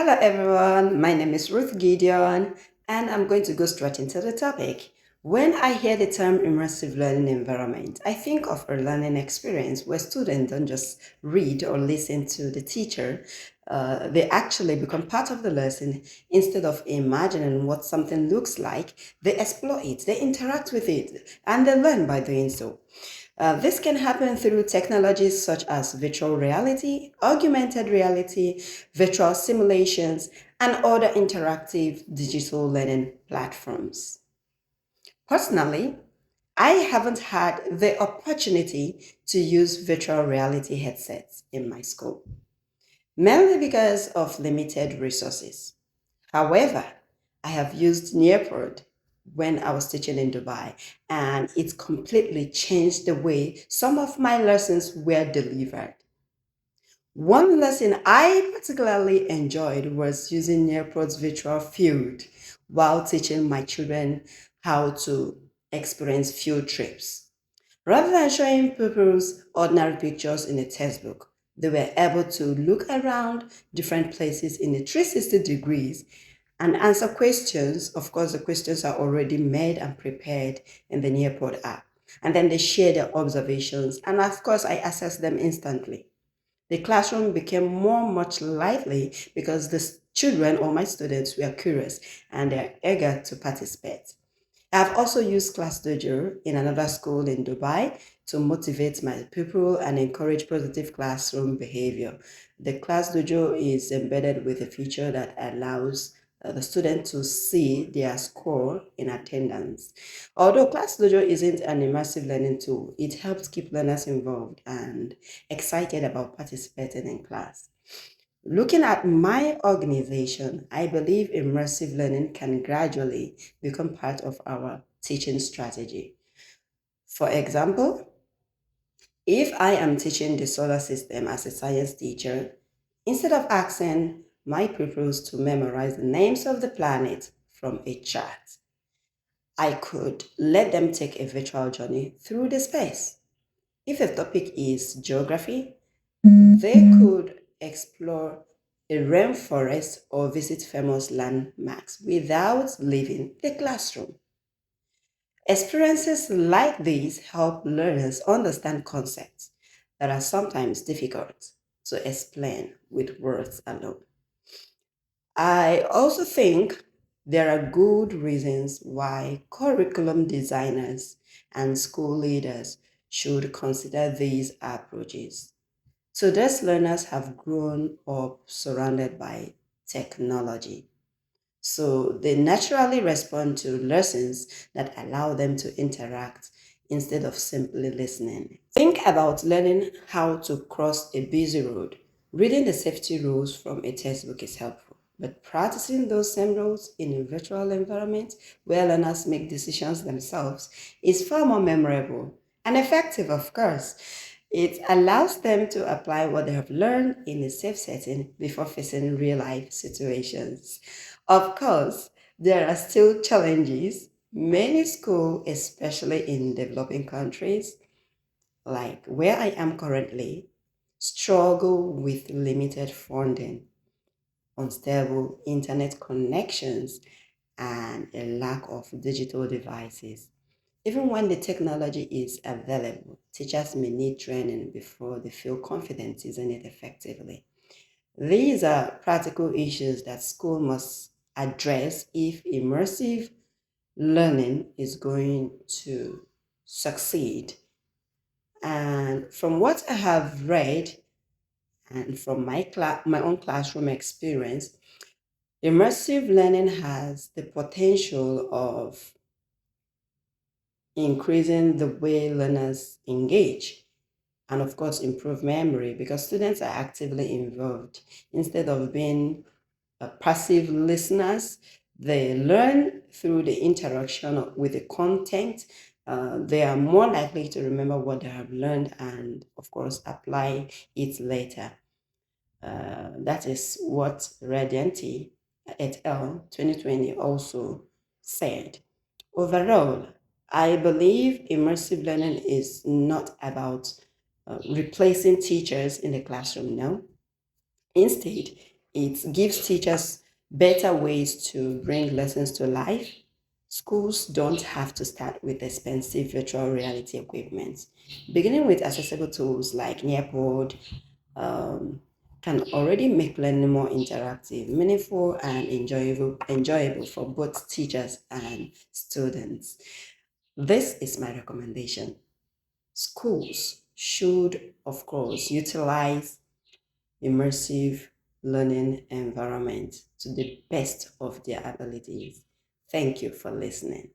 Hello, everyone. My name is Ruth Gideon, and I'm going to go straight into the topic. When I hear the term immersive learning environment, I think of a learning experience where students don't just read or listen to the teacher. They actually become part of the lesson instead of imagining what something looks like. They explore it, they interact with it, and they learn by doing so. This can happen through technologies such as virtual reality, augmented reality, virtual simulations, and other interactive digital learning platforms. Personally, I haven't had the opportunity to use virtual reality headsets in my school, mainly because of limited resources. However, I have used Nearpod when I was teaching in Dubai, and it completely changed the way some of my lessons were delivered. One lesson I particularly enjoyed was using Nearpod's virtual field while teaching my children how to experience field trips. Rather than showing pupils ordinary pictures in a textbook, they were able to look around different places in a 360 degrees and answer questions. Of course, the questions are already made and prepared in the Nearpod app. And then they share their observations, and of course, I assess them instantly. The classroom became much lively because the children or my students were curious and they're eager to participate. I've also used Class Dojo in another school in Dubai to motivate my pupil and encourage positive classroom behavior. The Class Dojo is embedded with a feature that allows the student to see their score in attendance. Although Class Dojo isn't an immersive learning tool, it helps keep learners involved and excited about participating in class. Looking at my organization, I believe immersive learning can gradually become part of our teaching strategy. For example, if I am teaching the solar system as a science teacher, instead of asking my pupils to memorize the names of the planet from a chart, I could let them take a virtual journey through the space. If the topic is geography, they could explore a rainforest or visit famous landmarks without leaving the classroom. Experiences like these help learners understand concepts that are sometimes difficult to explain with words alone. I also think there are good reasons why curriculum designers and school leaders should consider these approaches. So these learners have grown up surrounded by technology. So they naturally respond to lessons that allow them to interact instead of simply listening. Think about learning how to cross a busy road. Reading the safety rules from a textbook is helpful, but practicing those same rules in a virtual environment where learners make decisions themselves is far more memorable and effective, of course. It allows them to apply what they have learned in a safe setting before facing real life situations. Of course, there are still challenges. Many schools, especially in developing countries, like where I am currently, struggle with limited funding, unstable internet connections, and a lack of digital devices. Even when the technology is available, teachers may need training before they feel confident using it effectively. These are practical issues that school must address if immersive learning is going to succeed. And from what I have read and from my own classroom experience, immersive learning has the potential of increasing the way learners engage and of course improve memory because students are actively involved instead of being passive listeners. They learn through the interaction with the content. They are more likely to remember what they have learned and of course apply it later. That is what Radianti et al. 2020 also said. Overall, I believe immersive learning is not about replacing teachers in the classroom, no. Instead, It gives teachers better ways to bring lessons to life. Schools don't have to start with expensive virtual reality equipment. Beginning with accessible tools like Nearpod um, can already make learning more interactive, meaningful, and enjoyable for both teachers and students. This is my recommendation. Schools should, of course, utilize immersive learning environment to the best of their abilities. Thank you for listening.